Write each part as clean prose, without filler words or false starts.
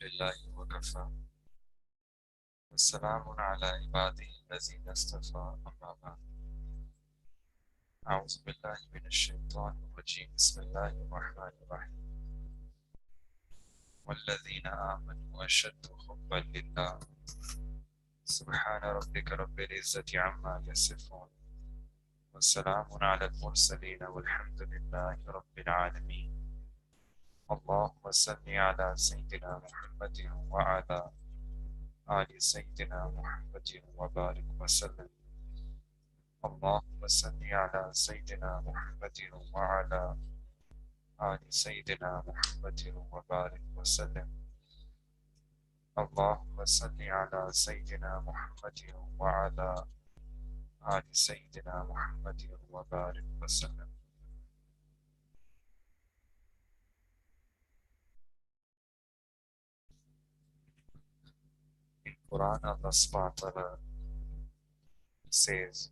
لله وكفى والسلام على عباده الذين اصطفى أما بعد أعوذ بالله من الشيطان الرجيم بسم الله الرحمن الرحيم والذين آمنوا أشد حبا لله سبحان ربك رب العزة عما يصفون والسلام على المرسلين والحمد لله رب العالمين اللهم صل على سيدنا محمد وعلى آل سيدنا محمد وبارك وسلم اللهم صل على سيدنا محمد وعلى آل سيدنا محمد وبارك وسلم اللهم صل على سيدنا محمد وعلى آل سيدنا محمد وبارك وسلم. In Quran, Allah subhanahu wa ta'ala says,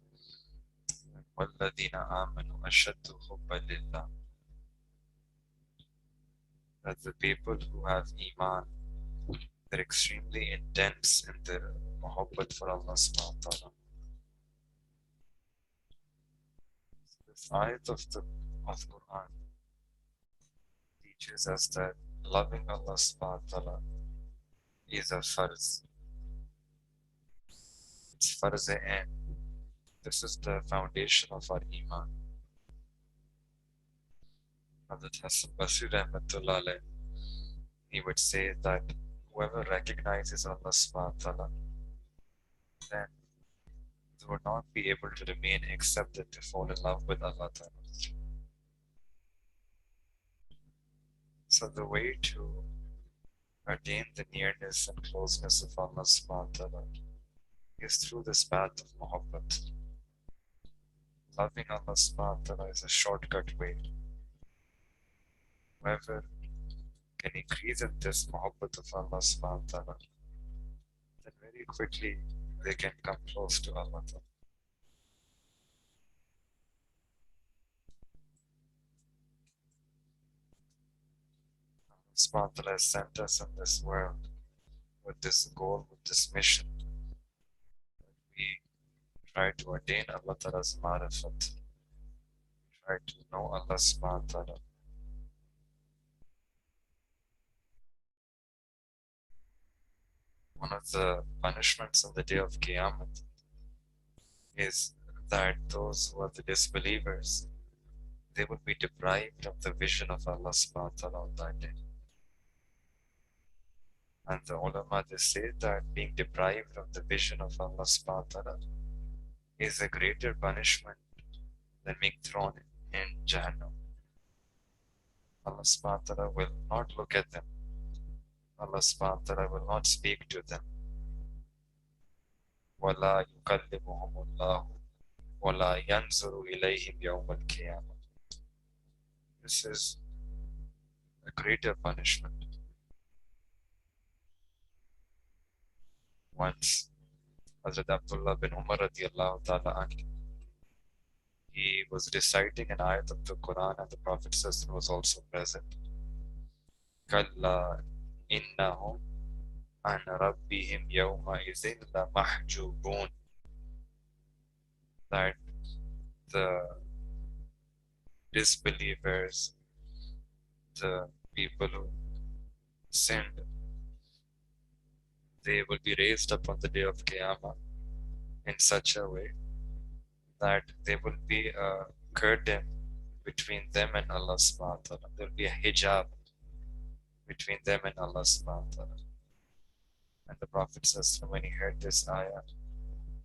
وَالَّذِينَ آمَنُوا أَشَدُّ حُبًّا لِلَّهِ, that the people who have Iman, they're extremely intense in their muhabbat for Allah subhanahu wa ta'ala. This ayat of Quran teaches us that loving Allah subhanahu wa ta'ala is a farz. It's farz-e-ain. This is the foundation of our Iman. Hazrat Hasan Basri Rahmatullah alayh, he would say that whoever recognizes Allah subhanahu wa ta'ala, then they would not be able to remain except that to fall in love with Allah ta'ala. So the way to attain the nearness and closeness of Allah subhanahu wa ta'ala is through this path of muhabbat. Loving Allah subhanahu wa ta'ala is a shortcut way. Whoever can increase in this muhabbat of Allah subhanahu wa ta'ala, then very quickly they can come close to Allah ta'ala. Allah subhanahu wa ta'ala has sent us in this world with this goal, with this mission. We try to attain Allah ta'ala's ma'rifat. We try to know Allah subhanahu wa ta'ala. One of the punishments on the day of Qiyamah is that those who are the disbelievers, they will be deprived of the vision of Allah subhanahu wa ta'ala on that day. And the ulama, they say that being deprived of the vision of Allah subhanahu wa ta'ala is a greater punishment than being thrown in Jahannam. Allah subhanahu wa ta'ala will not look at them. Allah subhanahu wa ta'ala will not speak to them. وَلَا يُكَلِّمُهُمُ اللَّهُ وَلَا يَنْظُرُ إِلَيْهِمْ يَوْمَ الْقِيَامَةِ. This is a greater punishment. Once, Hazrat Abdullah bin Umar radiallahu ta'ala anhu, he was reciting an ayat of the Quran and the Prophet was also present. كَلَّا إِنَّهُمْ عَنْ رَبِّهِمْ يَوْمَئِذٍ لَمَحْجُوبُونَ, that the disbelievers, the people who sinned, they will be raised up on the day of Qiyamah in such a way that there will be a curtain between them and Allah subhanahu wa ta'ala. There will be a hijab between them and Allah subhanahu wa ta'ala. And the Prophet says, when he heard this ayah,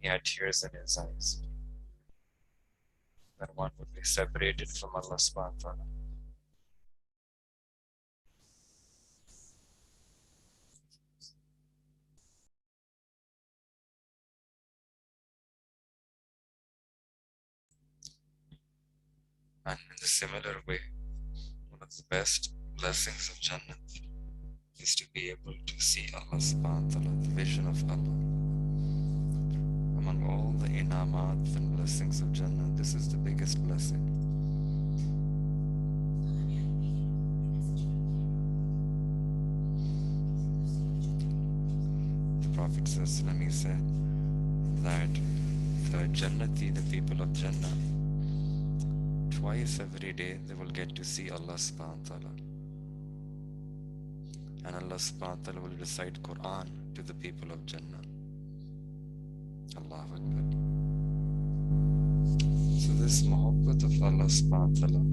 he had tears in his eyes. That one would be separated from Allah subhanahu wa ta'ala. And in a similar way, one of the best blessings of Jannah is to be able to see Allah subhanahu wa ta'ala, the vision of Allah. Among all the inamat and blessings of Jannah, this is the biggest blessing. Prophet ﷺ, he said that the Jannati, the people of Jannah, twice every day they will get to see Allah subhanahu wa ta'ala. And Allah subhanahu wa ta'ala will recite Quran to the people of Jannah. Allahu Akbar. So this muhabbat of Allah subhanahu wa ta'ala, we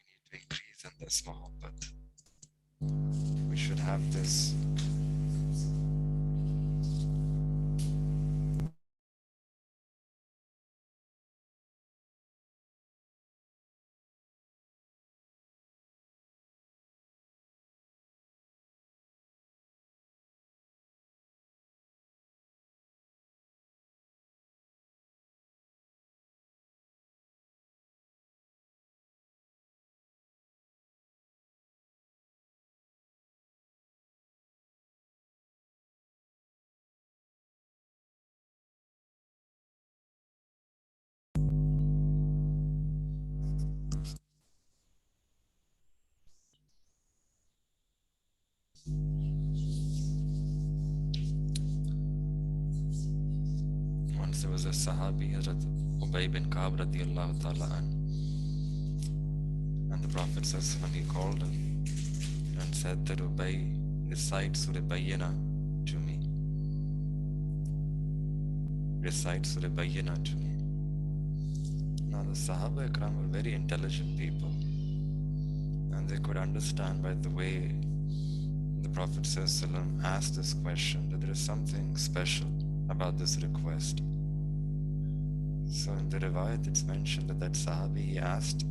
need to increase in this muhabbat. We should have this once there was a Sahabi, Hazrat Ubay bin Ka'b radiallahu ta'ala an, and the Prophet ﷺ, he called him and said that Ubay, recite Surah Bayyina to me. Recite Surah Bayyina to me. Now the Sahaba Ikram were very intelligent people, and they could understand by the way the Prophet ﷺ asked this question that there is something special about this request. So in the riwayat it's mentioned that that Sahabi, he asked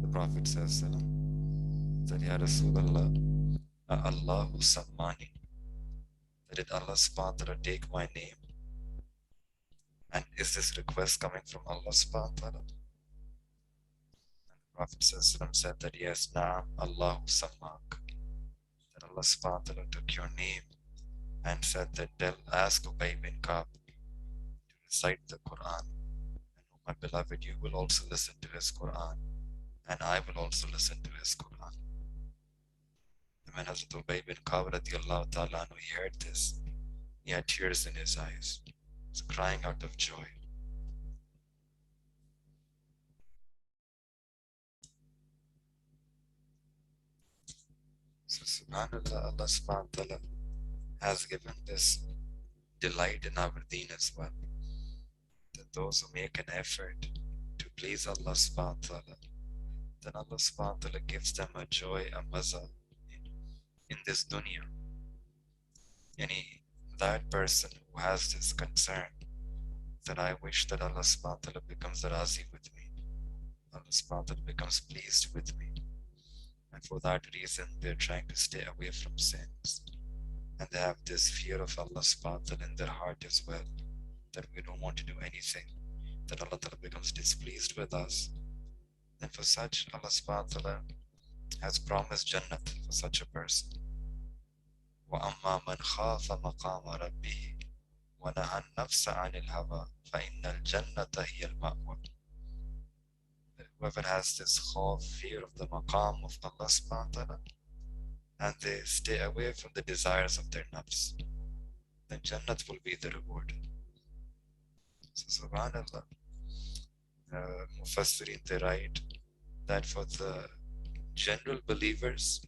the Prophet ﷺ that, Ya Rasulullah, Allahu Sammani, that did Allah subhanahu wa ta'ala take my name? And is this request coming from Allah subhanahu wa ta'ala? And the Prophet ﷺ said that yes, Naam, Allahu Sammak, that Allah subhanahu wa ta'ala took your name and said that they'll ask Ubay bin Ka'b to recite the Quran. And oh my beloved, you will also listen to his Quran, and I will also listen to his Quran. And when Hazrat Ubay bin Ka'b radiallahu ta'ala, he heard this, he had tears in his eyes. He was crying out of joy. So subhanAllah, Allah subhanahu wa ta'ala has given this delight in our deen as well, that those who make an effort to please Allah subhanahu wa ta'ala, then Allah subhanahu wa ta'ala gives them a joy, a maza in this dunya. That person who has this concern that I wish that Allah subhanahu wa ta'ala becomes razi with me, Allah subhanahu wa ta'ala becomes pleased with me, and for that reason they're trying to stay away from sins, and they have this fear of Allah subhanahu wa ta'ala in their heart as well, that we don't want to do anything that Allah ta'ala becomes displeased with us. Then for such, Allah subhanahu wa ta'ala has promised Jannat for such a person. وَأَمَّا مَنْ خَافَ مَقَامَ رَبِّهِ وَنَهَى النَّفْسَ عَنِ الْهَوَى فَإِنَّ الْجَنَّةَ هِيَ الْمَأْوَى. Whoever has this khawf, fear of the maqam of Allah subhanahu wa ta'ala, and they stay away from the desires of their nafs, then Jannat will be the reward. So subhanAllah, Mufassirin, they write that for the general believers,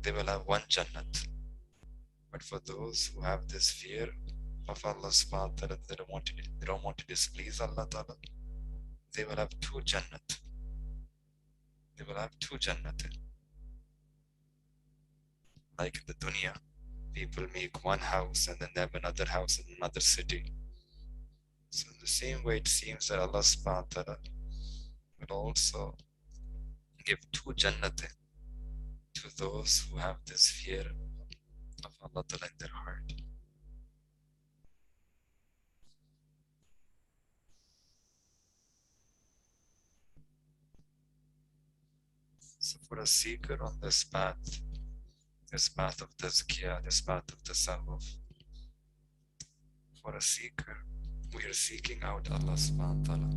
they will have one Jannat. But for those who have this fear of Allah subhanahu wa ta'ala, they don't want to displease Allah ta'ala, they will have two Jannat. They will have two Jannat. Like in the dunya, people make one house and then they have another house in another city. So in the same way, it seems that Allah subhanahu wa ta'ala will also give two Jannat to those who have this fear of Allah ta'ala in their heart. So for a seeker on this path of tazkiyah, this path of tasawwuf, for a seeker, we are seeking out Allah subhanahu wa ta'ala,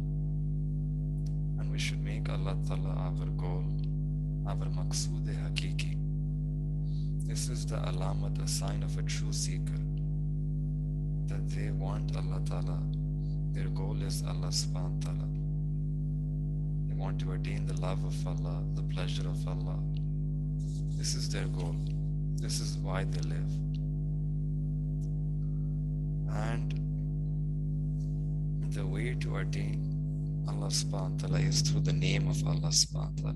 and we should make Allah ta'ala our goal, our maqsood-e hakiki. This is the alamat, a sign of a true seeker, that they want Allah Ta'ala. Their goal is Allah subhanahu wa ta'ala. They want to attain the love of Allah, the pleasure of Allah. This is their goal. This is why they live. And the way to attain Allah subhanahu wa ta'ala is through the name of Allah subhanahu wa ta'ala.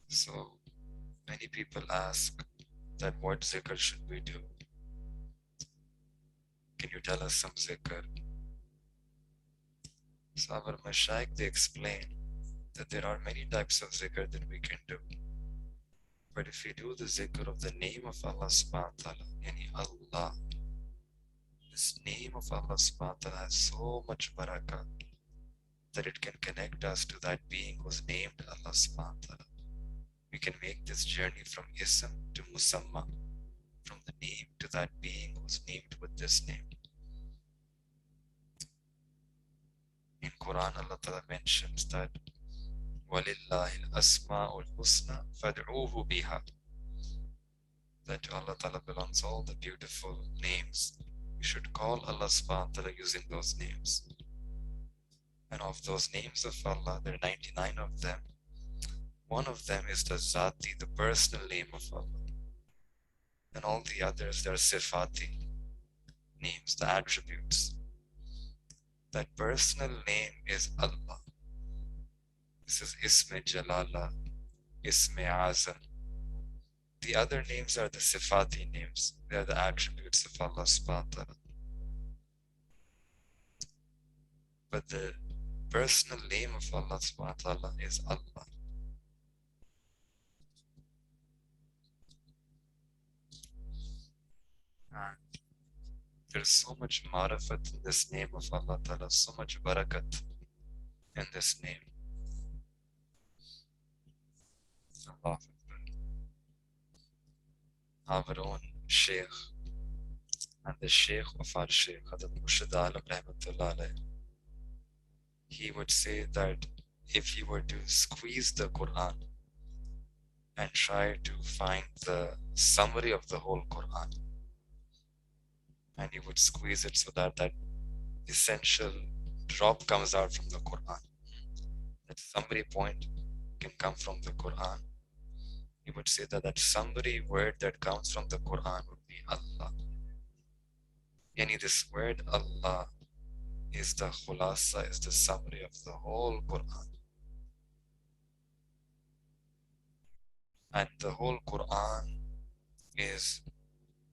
So many people ask that what zikr should we do? Can you tell us some zikr? So our Shaykh, they explain that there are many types of zikr that we can do. But if we do the zikr of the name of Allah subhanahu wa ta'ala, yani Allah, this name of Allah subhanahu wa ta'ala has so much baraka that it can connect us to that being who's named Allah subhanahu wa ta'ala. We can make this journey from ism to musamma, from the name to that being who's named with this name. In Quran, Allah Ta'ala mentions that وَلِلَّهِ الْأَسْمَاءُ الْحُسْنَى فَادْعُوهُ بِهَا, that to Allah Ta'ala belongs all the beautiful names. We should call Allah subhanahu wa ta'ala using those names. And of those names of Allah, there are 99 of them. One of them is the Zati, the personal name of Allah. And all the others, they are Sifati names, the attributes. That personal name is Allah. This is Isme Jalala, Isme Azam. The other names are the Sifati names. They are the attributes of Allah subhanahu wa ta'ala. But the personal name of Allah subhanahu wa ta'ala is Allah. And there's so much marifat in this name of Allah ta'ala, so much barakat in this name. Allah. Our own Shaykh and the Shaykh of our Shaykh, Hazrat Murshid Alam Rahmatullah alayh, he would say that if you were to squeeze the Quran and try to find the summary of the whole Quran, and you would squeeze it so that that essential drop comes out from the Quran, that summary point can come from the Quran, he would say that that summary word that comes from the Quran would be Allah. Yani this word Allah is the khulasa, is the summary of the whole Quran. And the whole Quran is,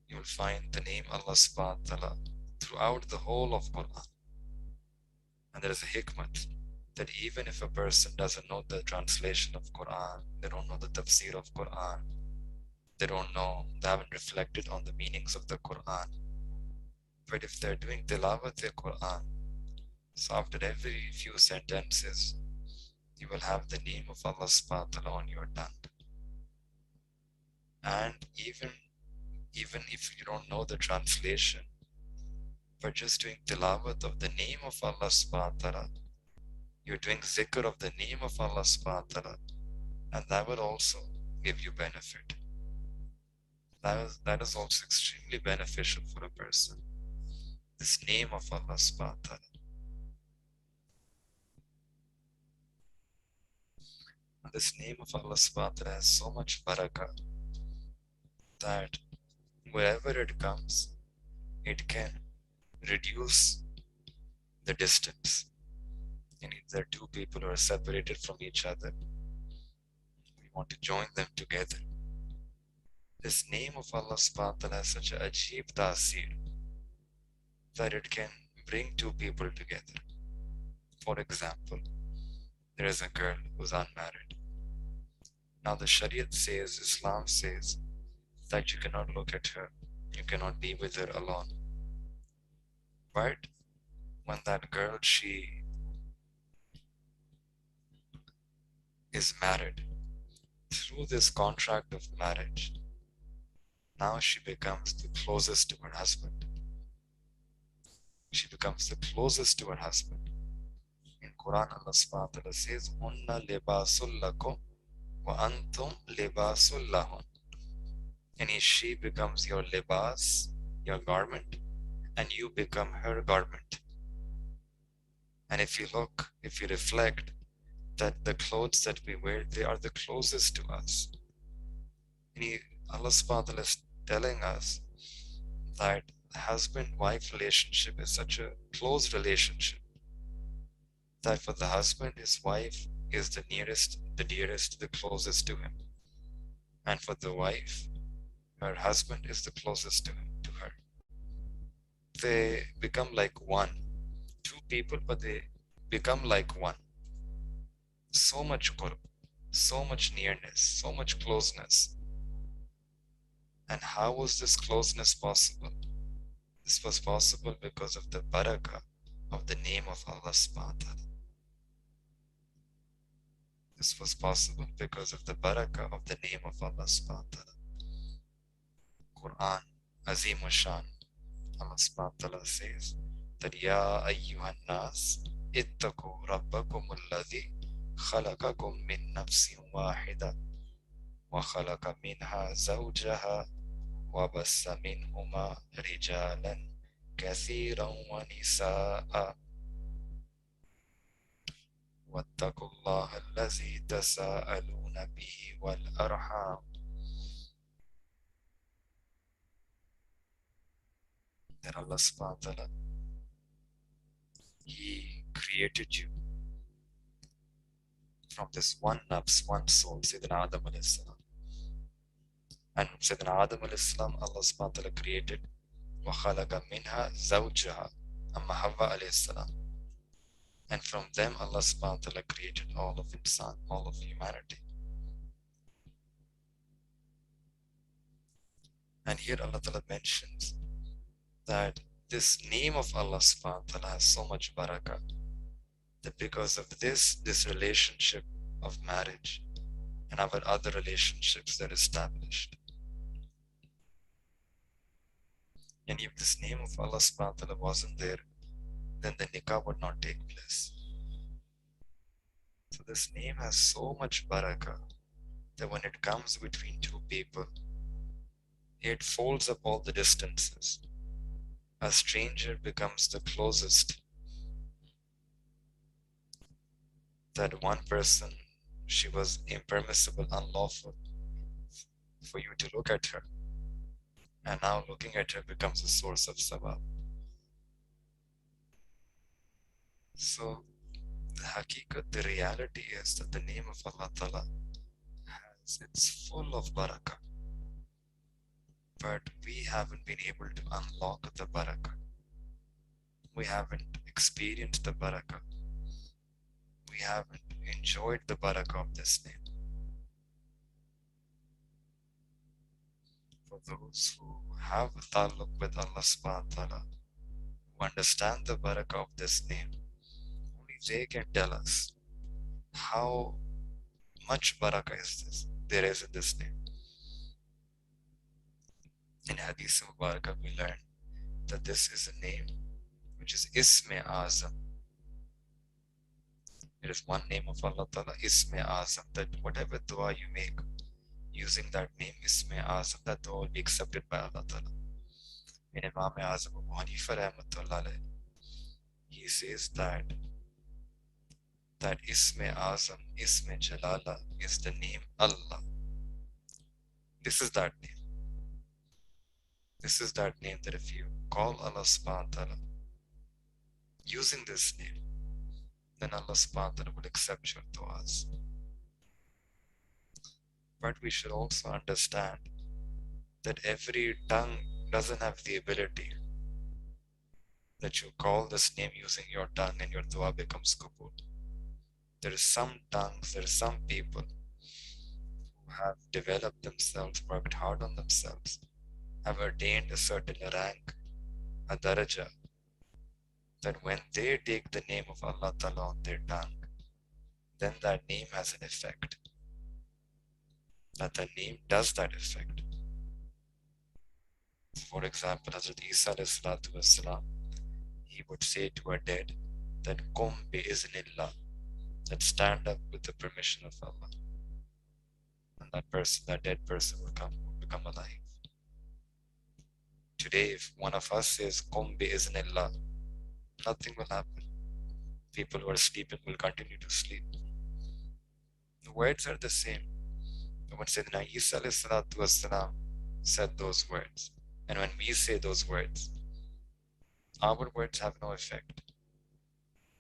you'll find the name Allah subhanahu wa ta'ala throughout the whole of Quran. And there is a hikmat that even if a person doesn't know the translation of Quran, they don't know the tafsir of Quran, they don't know, they haven't reflected on the meanings of the Quran, but if they're doing tilawat Quran, so after every few sentences, you will have the name of Allah subhanahu wa ta'ala on your tongue. And even if you don't know the translation, but just doing tilawat of the name of Allah subhanahu wa ta'ala, you're doing zikr of the name of Allah subhanahu wa ta'ala, and that will also give you benefit. That is also extremely beneficial for a person. This name of Allah subhanahu wa ta'ala. And this name of Allah subhanahu wa ta'ala has so much baraka that wherever it comes, it can reduce the distance. And if there are two people who are separated from each other, we want to join them together. This name of Allah subhanahu wa ta'ala has such a ajeeb ta'asir that it can bring two people together. For example, there is a girl who's unmarried. Now the Shariat says, Islam says, that you cannot look at her, you cannot be with her alone. But when that girl, she is married, through this contract of marriage, now she becomes the closest to her husband. She becomes the closest to her husband. In Quran, Allah subhanahu wa ta'ala says, Hunna libasul lakum wa antum libasul lahun. And she becomes your libas your garment, and you become her garment. And if you look, if you reflect, that the clothes that we wear, they are the closest to us. And Allah subhanahu wa ta'ala is telling us that husband-wife relationship is such a close relationship that for the husband, his wife is the nearest, the dearest, the closest to him. And for the wife, her husband is the closest to him, to her. They become like one. Two people, but they become like one. So much qurb, so much nearness, so much closeness. And how was this closeness possible? This was possible because of the baraka of the name of Allah subhanahu wa ta'ala. This was possible because of the baraka of the name of Allah subhanahu wa ta'ala. Quran, Azim Shan, Allah subhanahu wa ta'ala says that Ya ayyuhan nas ittaqu rabbakum alladhi khalaqakum min nafsin wahida wa khalaqa minha zawjaha wa bassa minhuma rijalan kathiran wa nisaa واتقوا الله الذي تساءلون به والأرحام. That Allah subhanahu wa ta'ala, He created you from this one nafs, one soul, Sayyidina Adam alayhi salam. And Sayyidina Adam alayhi salam, Allah subhanahu wa ta'ala created وَخَلَقَ مِنْهَا زَوْجَهَا Amma Hawa alayhi salam. And from them Allah subhanahu wa ta'ala created all of insan, all of humanity. And here Allah ta'ala mentions that this name of Allah subhanahu wa ta'ala has so much baraka, that because of this relationship of marriage and our other relationships that are established. And if this name of Allah subhanahu wa ta'ala wasn't there, then the nikah would not take place. So this name has so much baraka that when it comes between two people, it folds up all the distances. A stranger becomes the closest. That one person, she was impermissible, unlawful for you to look at her. And now looking at her becomes a source of sabab. So the haqiqat, the reality is that the name of Allah Ta'ala it's full of barakah. But we haven't been able to unlock the barakah. We haven't experienced the barakah. We haven't enjoyed the barakah of this name. For those who have a taluk with Allah subhanahu wa ta'ala, who understand the barakah of this name, only they can tell us how much barakah is this, there is in this name. In Hadith Mubarakah we learn that this is a name which is Isme Azam. It is one name of Allah Ta'ala, Isme Azam, that whatever dua you make using that name, Isme Azam, that dua will be accepted by Allah Ta'ala. In Imam Azam Abu Hanifa Rahmatullah alayhi, he says that Isme Azam, Isme Jalala is the name Allah. This is that name. This is that name that if you call Allah subhanahu wa ta'ala using this name, then Allah subhanahu wa ta'ala will accept your du'as. But we should also understand that every tongue doesn't have the ability that you call this name using your tongue and your dua becomes qabul. There are some tongues, there are some people who have developed themselves, worked hard on themselves, have attained a certain rank, a daraja, that when they take the name of Allah Ta'ala on their tongue, then that name has an effect. That the name does that effect. For example, Hazrat Isa alayhi salatu wasalam, he would say to a dead that Qum bi iznillah, that stand up with the permission of Allah. And that person, that dead person will become alive. Today, if one of us says, Qum bi iznillah, nothing will happen. People who are sleeping will continue to sleep. The words are the same. But when Sayyidina Isa والسلام, said those words, and when we say those words, our words have no effect.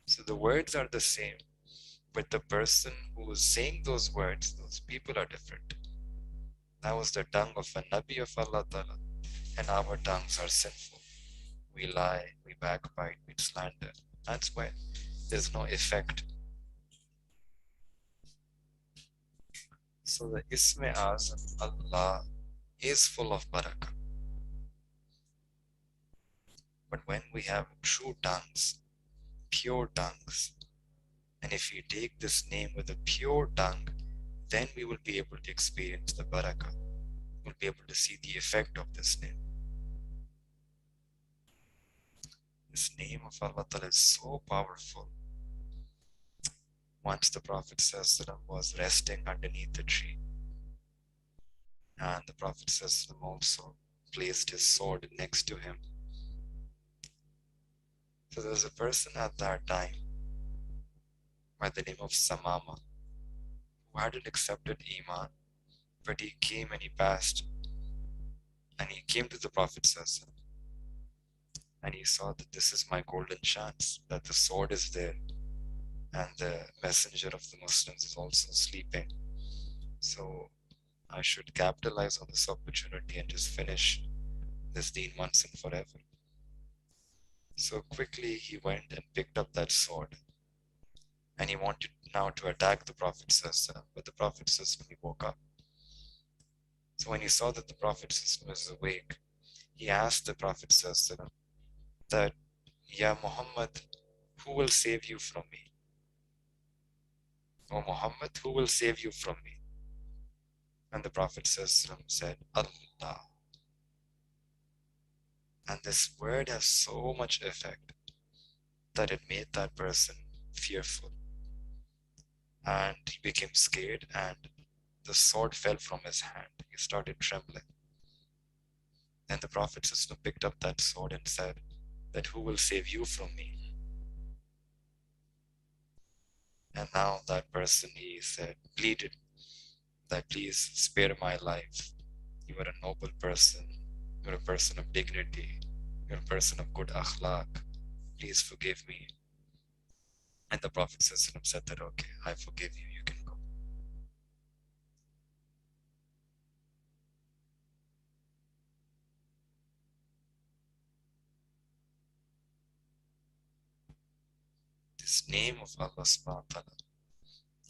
So the words are the same, but the person who is saying those words, those people are different. That was the tongue of a Nabi of Allah Ta'ala, and our tongues are sinful. We lie, we backbite, we slander. That's why there's no effect. So the Isme Azam, Allah, is full of barakah. But when we have true tongues, pure tongues, and if we take this name with a pure tongue, then we will be able to experience the barakah. We'll be able to see the effect of this name. This name of Allah Ta'ala is so powerful. Once the Prophet ﷺ was resting underneath a tree, and the Prophet ﷺ also placed his sword next to him. So there was a person at that time by the name of Samama who hadn't accepted Iman, but he came and he passed, and he came to the Prophet ﷺ, and he saw that this is my golden chance, that the sword is there, and the messenger of the Muslims is also sleeping. So I should capitalize on this opportunity and just finish this deen once and forever. So quickly he went and picked up that sword, and he wanted now to attack the Prophet ﷺ, but the Prophet ﷺ, he woke up. So when he saw that the Prophet ﷺ was awake, he asked the Prophet ﷺ that, Ya Muhammad, who will save you from me? O Muhammad, who will save you from me? And the Prophet ﷺ said, Allah. And this word has so much effect that it made that person fearful. And he became scared, and the sword fell from his hand. He started trembling. Then the Prophet ﷺ picked up that sword and said that, who will save you from me? And now that person, he said, pleaded that, please spare my life. You are a noble person. You're a person of dignity. You're a person of good akhlaq. Please forgive me. And the Prophet ﷺ said that, okay, I forgive you. You can go. This name of Allah subhanahu wa ta'ala,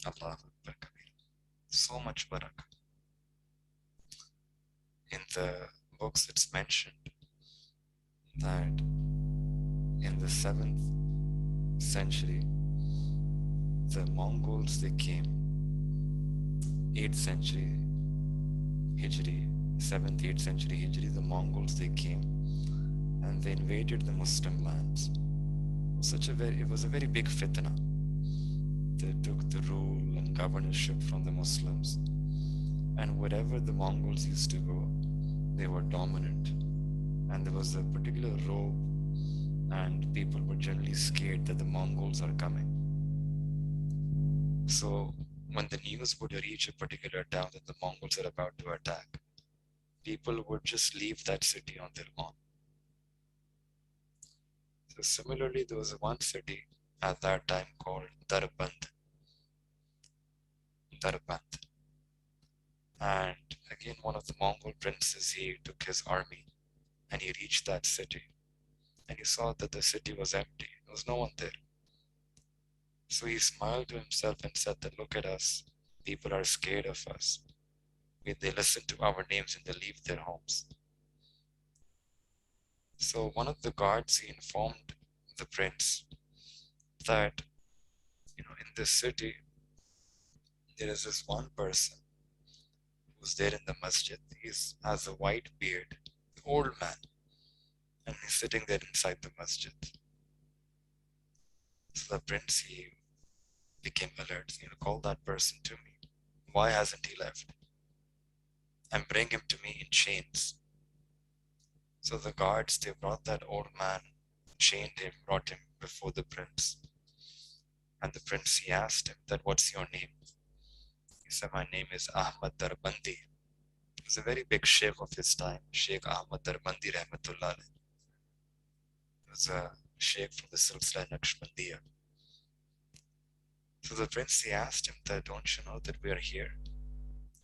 Allahu Akbar Kabir, so much barakah. In the books it's mentioned that in the 7th century, the Mongols, they came, 8th century Hijri, 7th, 8th century Hijri, the Mongols, they came and they invaded the Muslim lands. It was a very big fitna. They took the rule and governorship from the Muslims, and wherever the Mongols used to go, they were dominant. And there was a particular robe, and people were generally scared that the Mongols are coming. So when the news would reach a particular town that the Mongols are about to attack, people would just leave that city on their own. So similarly, there was one city at that time called Darband. And again, one of the Mongol princes, he took his army and he reached that city, and he saw that the city was empty. There was no one there. So he smiled to himself and said that, look at us. People are scared of us. They listen to our names and they leave their homes. So one of the guards, he informed the prince that, in this city, there is this one person who's there in the masjid. He has a white beard, old man, and he's sitting there inside the masjid. So the prince, he became alert. Call that person to me. Why hasn't he left? And bring him to me in chains. So the guards, they brought that old man, chained him, brought him before the prince. And the prince, he asked him that, what's your name? He said, my name is Ahmad Darbandi. He was a very big sheikh of his time, Sheikh Ahmad Darbandi Rahmatullah. He was a sheikh from the Silsila Naqshbandiya. So the prince, he asked him that, don't you know that we are here?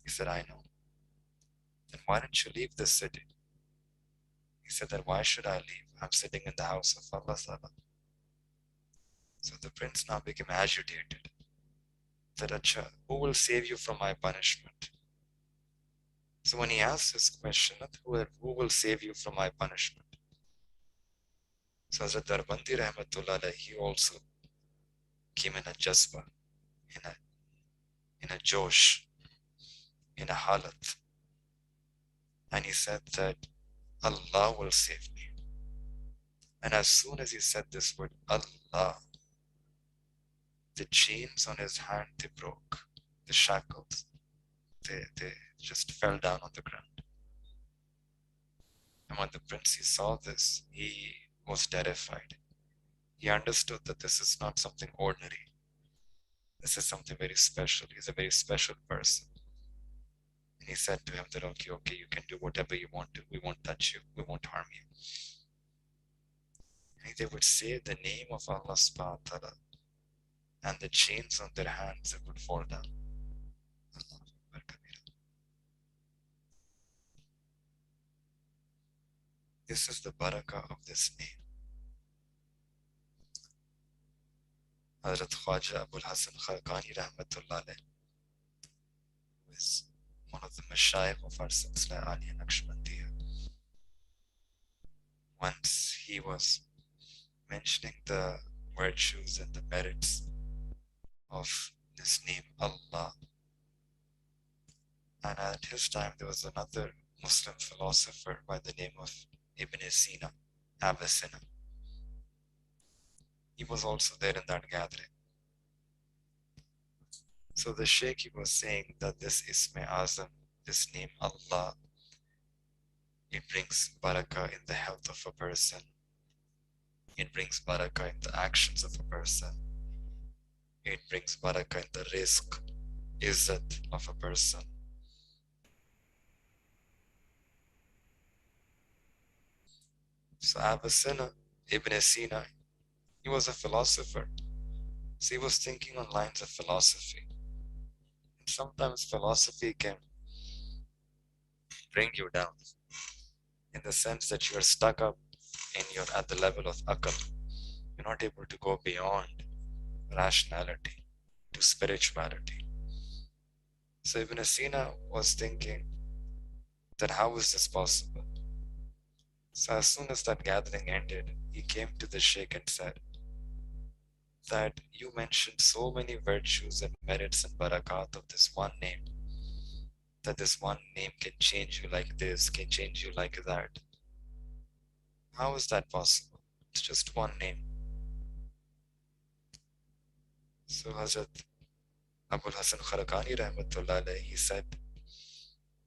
He said, I know. Then why don't you leave this city? He said that, why should I leave? I'm sitting in the house of Allah Ta'ala. So the prince now became agitated. That, Acha, who will save you from my punishment? So when he asked this question, who will save you from my punishment? So Hazrat Darbandi Rahmatullah, he also came in a jazba, in a josh, in a halat. And he said that Allah will save me. And as soon as he said this word, Allah, the chains on his hand, they broke. The shackles, they just fell down on the ground. And when the prince, he saw this, he was terrified. He understood that this is not something ordinary. This is something very special. He's a very special person. And he said to him that, okay, you can do whatever you want to. We won't touch you. We won't harm you. And they would say the name of Allah subhanahu wa ta'ala, and the chains on their hands, it would fall down. This is the baraka of this name. Hazrat Khwaja Abul Hasan Kharqani Rahmatullah, who is one of the Mashayikh of our Silsila Aliya Naqshbandiya. Once he was mentioning the virtues and the merits of this name Allah. And at his time there was another Muslim philosopher by the name of Ibn Sina, Avicenna. He was also there in that gathering. So the Shaykh, he was saying that this Isme Azam, this name Allah, it brings baraka in the health of a person. It brings baraka in the actions of a person. It brings baraka in the rizq, izzat of a person. So Avicenna, Ibn Sina, he was a philosopher. So he was thinking on lines of philosophy. And sometimes philosophy can bring you down, in the sense that you are stuck up at the level of akal. You're not able to go beyond rationality to spirituality. So Ibn Sina was thinking that how is this possible? So as soon as that gathering ended, he came to the Shaykh and said that you mentioned so many virtues and merits and barakat of this one name, that this one name can change you like this, can change you like that. How is that possible? It's just one name. So Hazrat Abul Hasan Kharqani Rahmatullah, he said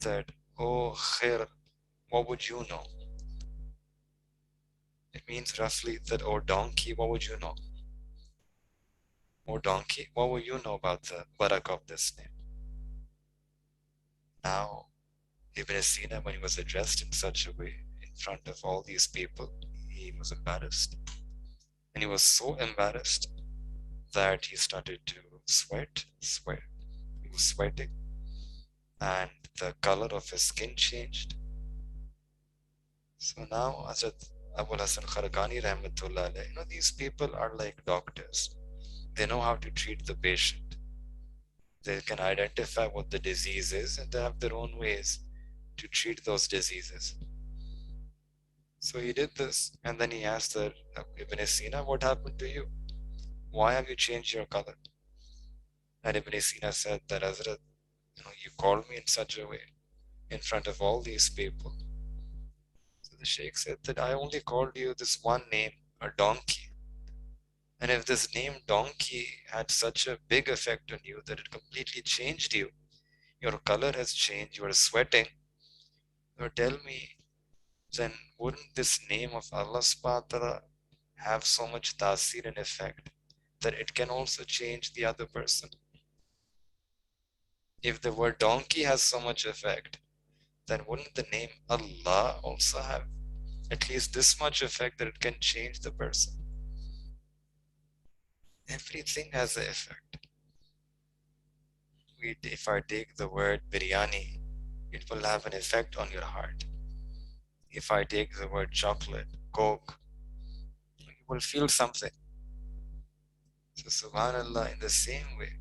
that, oh khair, what would you know? It means roughly that, oh donkey, what would you know? Oh donkey, what would you know about the barakah of this name? Now, Ibn Sina, when he was addressed in such a way in front of all these people, he was embarrassed. And he was so embarrassed that he started to sweat. He was sweating. And the color of his skin changed. So now, Hazrat Abul Hasan Kharqani Rahmatullah, these people are like doctors. They know how to treat the patient. They can identify what the disease is, and they have their own ways to treat those diseases. So he did this, and then he asked Ibn Sina, what happened to you? Why have you changed your color? And Ibn Sina said that, Hazrat, you called me in such a way in front of all these people. So the Shaykh said that I only called you this one name, a donkey. And if this name donkey had such a big effect on you that it completely changed you, your color has changed, you are sweating, tell me, then wouldn't this name of Allah subhanahu wa ta'ala have so much ta'asir and effect that it can also change the other person? If the word donkey has so much effect, then wouldn't the name Allah also have at least this much effect that it can change the person? Everything has an effect. If I take the word biryani, it will have an effect on your heart. If I take the word chocolate, Coke, you will feel something. So subhanallah, in the same way,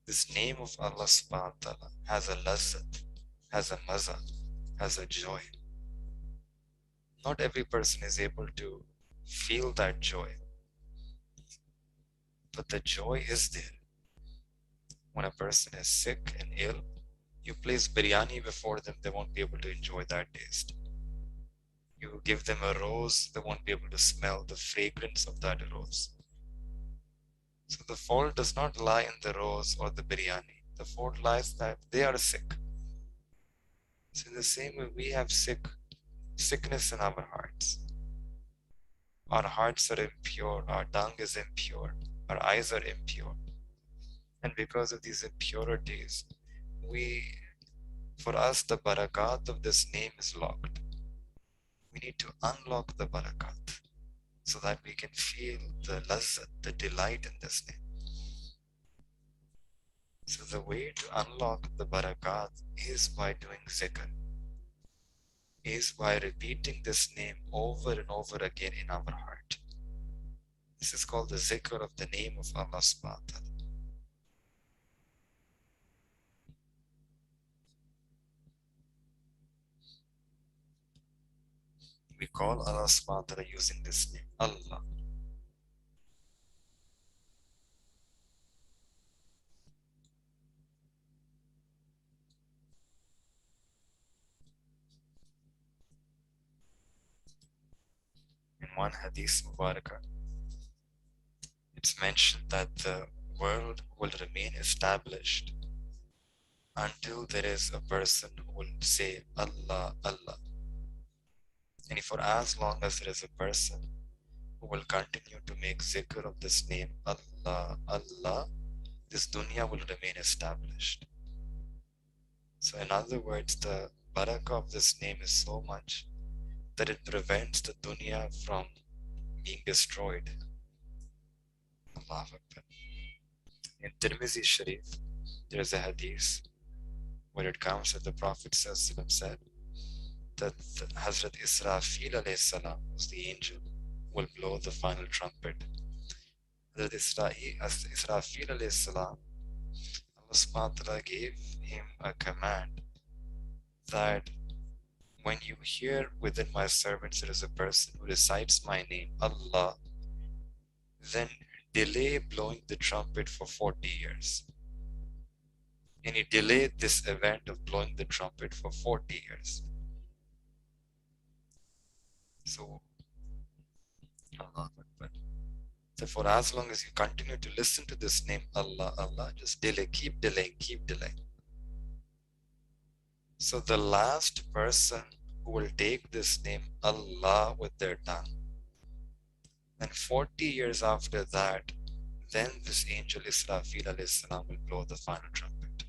this name of Allah subhanahu wa ta'ala has a lazzat, has a maza, has a joy. Not every person is able to feel that joy, but the joy is there. When a person is sick and ill, you place biryani before them, they won't be able to enjoy that taste. You give them a rose, they won't be able to smell the fragrance of that rose. So the fault does not lie in the rose or the biryani. The fault lies that they are sick. So in the same way, we have sickness in our hearts. Our hearts are impure, our tongue is impure, our eyes are impure. And because of these impurities, for us, the barakat of this name is locked. We need to unlock the barakat so that we can feel the lazzat, the delight in this name. So the way to unlock the barakat is by doing zikr, is by repeating this name over and over again in our heart. This is called the zikr of the name of Allah subhanahu wa ta'ala. We call Allah subhanahu wa ta'ala using this name, Allah. In one hadith mubarakah, it's mentioned that the world will remain established until there is a person who will say Allah, Allah. And for as long as there is a person who will continue to make zikr of this name, Allah, Allah, this dunya will remain established. So in other words, the baraka of this name is so much that it prevents the dunya from being destroyed. Allahu Akbar. In Tirmizi Sharif, there is a hadith where it comes that the Prophet said that Hazrat Israfil alayhi salam was the angel who will blow the final trumpet. Hazrat Israfil alayhi salam, Allah subhanahu wa ta'ala gave him a command that when you hear within my servants there is a person who recites my name, Allah, then delay blowing the trumpet for 40 years. And he delayed this event of blowing the trumpet for 40 years. So, Allah Akbar. So for as long as you continue to listen to this name, Allah, Allah, just delay, keep delaying, keep delaying. So the last person who will take this name, Allah, with their tongue, then 40 years after that, then this angel Israfil alayhi salam will blow the final trumpet.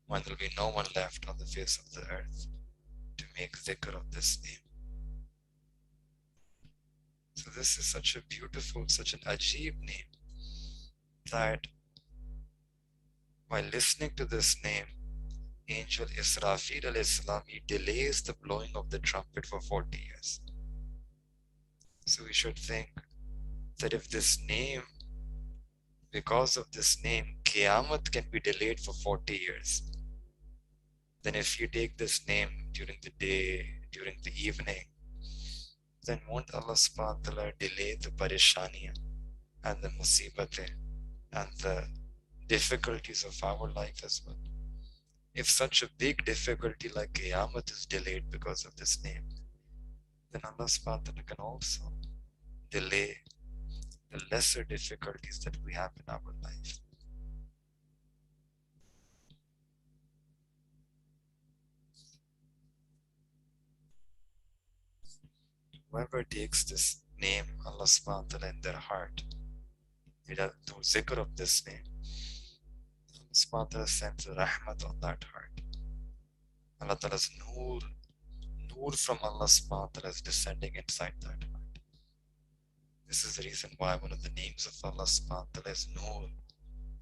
When there will be no one left on the face of the earth to make dhikr of this name. So this is such a beautiful, such an ajib name that by listening to this name, Angel Israfil alayhi salam, he delays the blowing of the trumpet for 40 years. So we should think that if this name, because of this name, Qiyamah can be delayed for 40 years, then if you take this name during the day, during the evening, then won't Allah subhanahu wa ta'ala delay the parishaniya and the musibate and the difficulties of our life as well? If such a big difficulty like Qiyamah is delayed because of this name, then Allah subhanahu wa ta'ala can also delay the lesser difficulties that we have in our life. whoever takes this name, Allah subhanahu wa ta'ala, in their heart, they do zikr of this name, Allah subhanahu wa ta'ala sends rahmat on that heart. Allah ta'ala's Noor from Allah subhanahu wa ta'ala is descending inside that heart. This is the reason why one of the names of Allah subhanahu wa ta'ala is Noor.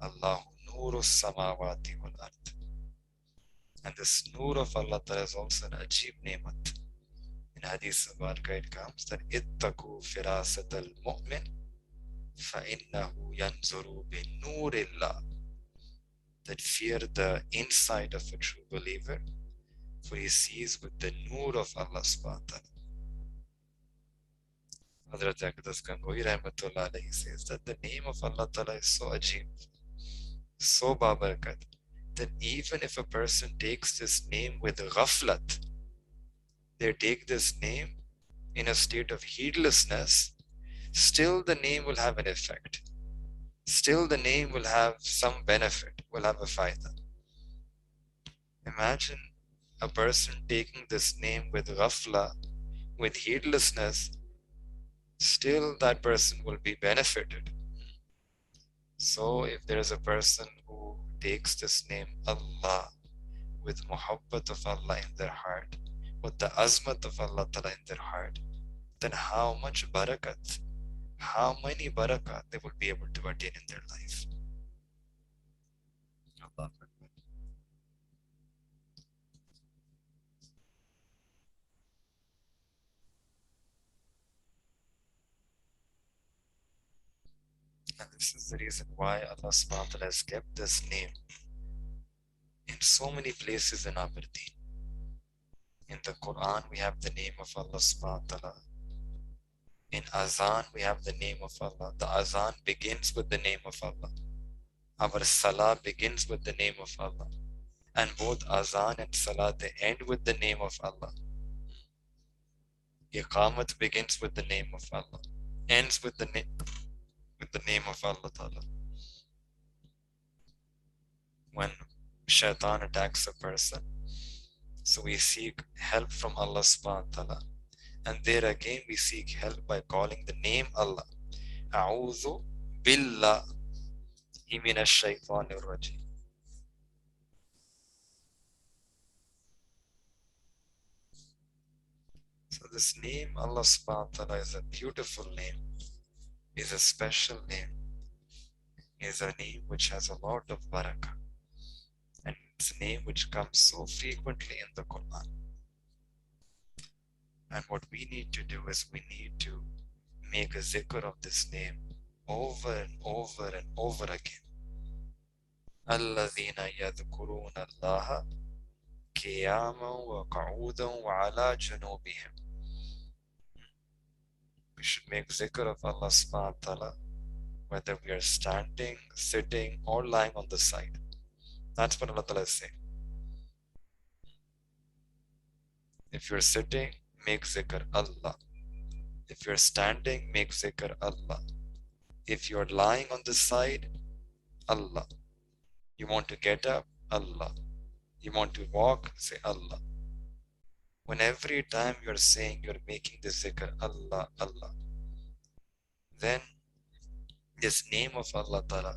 Allahu Noor samawati wal ard. And this Noor of Allah ta'ala is also an ajib nemat. In Hadith of baraka it comes that ittaku firasat al mu'min fa innahu yanzuru bi nurillah. That fear the insight of a true believer, for he sees with the Noor of Allah subhanahu wa ta'ala. Hazrat Aqdas Gangohi Rahmatullah alayhi says that the name of Allah Ta'ala is so ajib, so babarakat, that even if a person takes this name with ghaflat, they take this name in a state of heedlessness, still the name will have an effect. Still the name will have some benefit, will have a fayda. Imagine a person taking this name with ghafla, with heedlessness, still that person will be benefited. So if there is a person who takes this name Allah with muhabbat of Allah in their heart, with the azmat of Allah Ta'ala in their heart, then how much barakat, how many barakat they will be able to attain in their life. Allah. And this is the reason why Allah subhanahu wa ta'ala has kept this name in so many places in our deen. In the Quran, we have the name of Allah subhanahu wa ta'ala. In Azan, we have the name of Allah. The Azan begins with the name of Allah. Our Salah begins with the name of Allah. And both Azan and Salah, they end with the name of Allah. Iqamat begins with the name of Allah, ends with the name of Allah Ta'ala. When shaitan attacks a person, so we seek help from Allah subhanahu wa ta'ala. And there again we seek help by calling the name Allah. A'udhu billahi minash shaitanir rajim. So this name Allah subhanahu wa ta'ala is a beautiful name, is a special name, is a name which has a lot of baraka. And it's a name which comes so frequently in the Quran. And what we need to do is we need to make a zikr of this name over and over and over again. الَّذِينَ يَذْكُرُونَ اللَّهَ قِيَامًا وَقُعُودًا وَعَلَى جُنُوبِهِمْ. We should make zikr of Allah subhanahu wa ta'ala whether we are standing, sitting, or lying on the side. That's what Allah Ta'ala is saying. If you're sitting, make zikr Allah. If you're standing, make zikr Allah. If you're lying on the side, Allah. You want to get up, Allah. You want to walk, say Allah. When every time you're saying, you're making the zikr Allah, Allah, then this name of Allah Ta'ala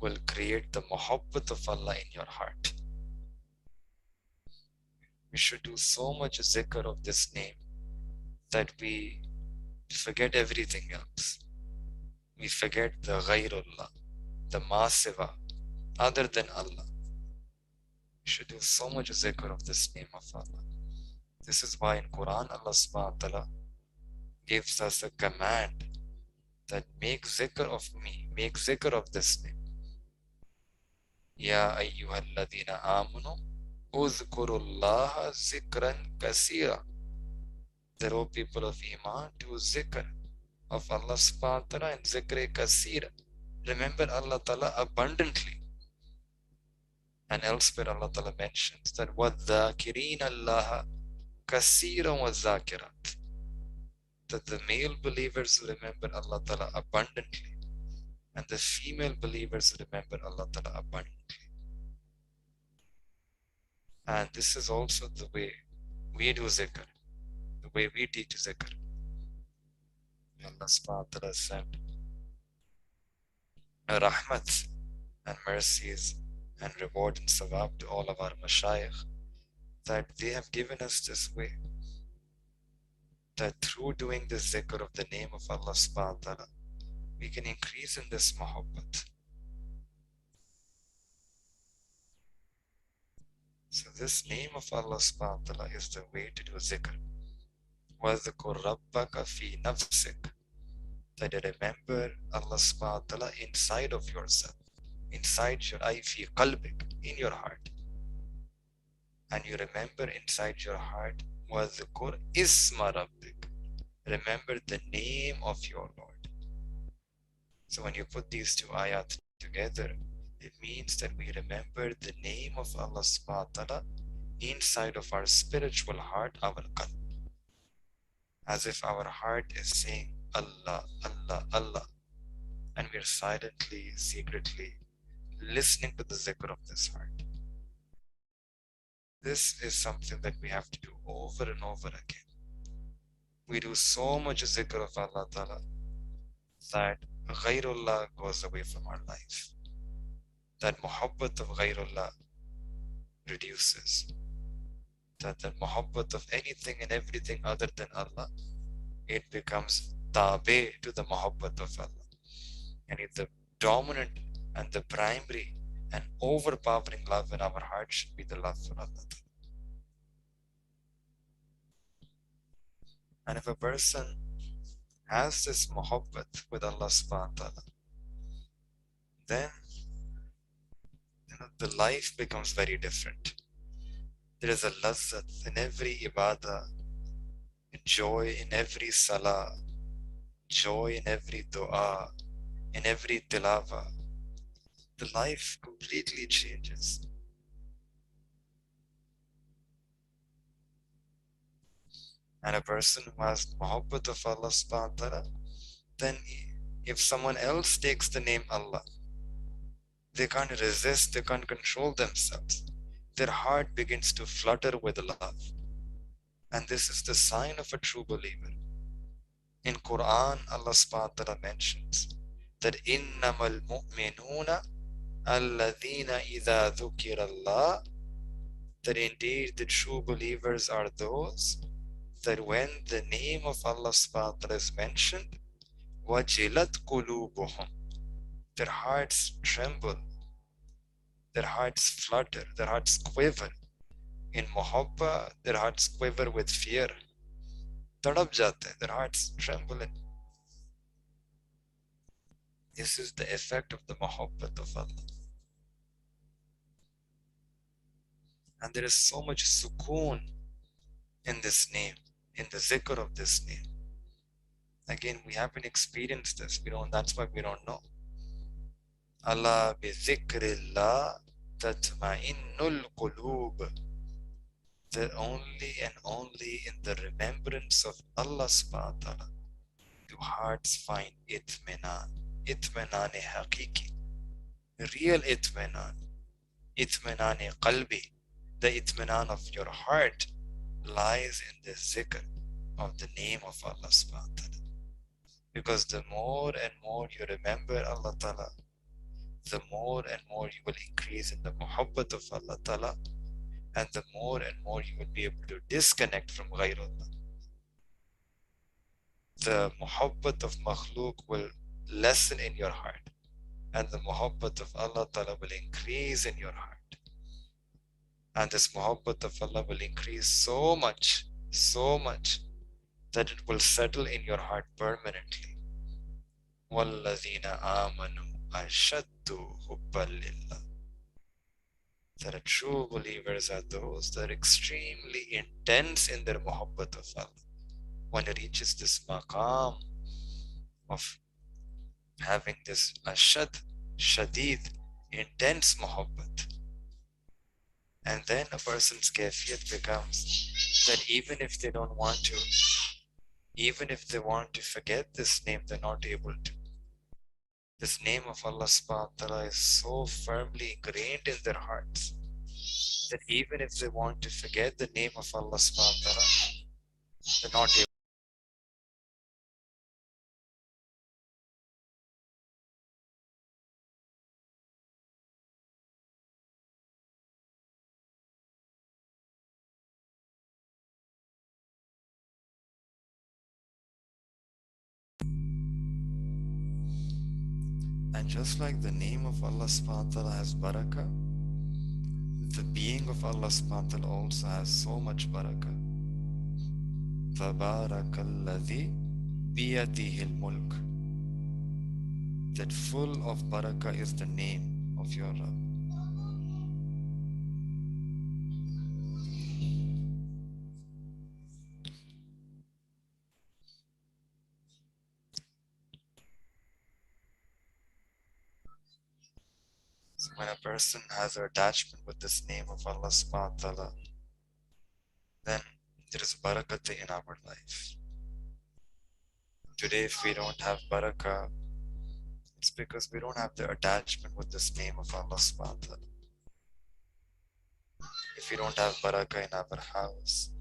will create the muhabbat of Allah in your heart. We should do so much zikr of this name that we forget everything else. We forget the ghayrullah, the masiva, other than Allah. We should do so much zikr of this name of Allah. This is why in Quran Allah subhanahu wa ta'ala gives us a command that make zikr of me, make zikr of this name. Ya ayyuhalladhina amanu uzkurullaha zikran kasira. There are people of Iman, do zikr of Allah subhanahu wa ta'ala and zikr kasira. Remember Allah Ta'ala abundantly. And elsewhere Allah Ta'ala mentions that وَالذَّاكِرِينَ اللَّهَ كَثِيرًا وَالذَّاكِرَاتِ. That the male believers who remember Allah Ta'ala abundantly and the female believers who remember Allah Ta'ala abundantly. And this is also the way we do zikr, the way we teach zikr. Allah subhanahu wa ta'ala sent rahmat and mercies and reward and sawab to all of our mashayikh, that they have given us this way, that through doing the zikr of the name of Allah subhanahu wa ta'ala, we can increase in this muhabbat. So this name of Allah subhanahu wa ta'ala is the way to do zikr. وَذْكُرْ رَبَّكَ فِي نَفْسِكَ, that you remember Allah subhanahu wa ta'ala inside of yourself, inside your eye, fi qalbik, in your heart. And you remember inside your heart, وَذْكُرْ إِسْمَ رَبِّكَ, remember the name of your Lord. So when you put these two ayat together, it means that we remember the name of Allah subhanahu wa ta'ala inside of our spiritual heart, our qalb, as if our heart is saying Allah, Allah, Allah, and we're silently, secretly listening to the zikr of this heart. This is something that we have to do over and over again. We do so much zikr of Allah Ta'ala that ghairullah goes away from our life. That muhabbat of ghairullah reduces. That the muhabbat of anything and everything other than Allah, it becomes tabe to the muhabbat of Allah. And if the dominant and the primary and overpowering love in our heart should be the love for Allah. And if a person has this muhabbat with Allah subhanahu wa ta'ala, then the life becomes very different. There is a lazzat in every ibadah, joy in every salah, joy in every dua, in every tilawa. The life completely changes. And a person who has muhabbat of Allah subhanahu wa ta'ala, then if someone else takes the name Allah, they can't resist, they can't control themselves. Their heart begins to flutter with love. And this is the sign of a true believer. In Quran, Allah subhanahu wa ta'ala mentions that innamal mu'minuna alladhina idha dhukira Allah, that indeed the true believers are those that when the name of Allah subhanahu wa ta'ala is mentioned, wajilat qulubuhum, their hearts tremble, their hearts flutter, their hearts quiver. In muhabba, their hearts quiver with fear. Tadap jate, their hearts tremble. This is the effect of the muhabbat of Allah. And there is so much sukoon in this name, in the zikr of this name. Again, we haven't experienced this. That's why we don't know. Allah bi zikrillah tatma'innul qulub. That only and only in the remembrance of Allah subhanahu wa ta'ala do hearts find itminan. Itminan haqiqi. Real itminan. Itminan qalbi. The itminan of your heart lies in the zikr of the name of Allah subhanahu wa ta'ala. Because the more and more you remember Allah ta'ala, the more and more you will increase in the muhabbat of Allah ta'ala, and the more and more you will be able to disconnect from ghairullah. The muhabbat of makhluk will lessen in your heart, and the muhabbat of Allah ta'ala will increase in your heart. And this muhabbat of Allah will increase so much, that it will settle in your heart permanently. وَالَّذِينَ آمَنُوا أَشَدُّ حُبًّا لِلَّهِ. That true believers are those that are extremely intense in their muhabbat of Allah. When it reaches this maqam of having this ashad, shadid, intense muhabbat, and then a person's kafiyat becomes that even if they don't want to, even if they want to forget this name, they're not able to. This name of Allah subhanahu wa ta'ala is so firmly ingrained in their hearts that even if they want to forget the name of Allah subhanahu wa ta'ala, they're not able. And just like the name of Allah subhanahu wa ta'ala has baraka, the being of Allah subhanahu wa ta'ala also has so much baraka. فَبَارَكَ الَّذِي بِيَدِهِ الْمُلْكُ. That full of baraka is the name of your Rabb. So when a person has an attachment with this name of Allah subhanahu wa ta'ala, then there is barakat in our life. Today, if we don't have barakah, it's because we don't have the attachment with this name of Allah subhanahu wa ta'ala. If we don't have barakah in our house,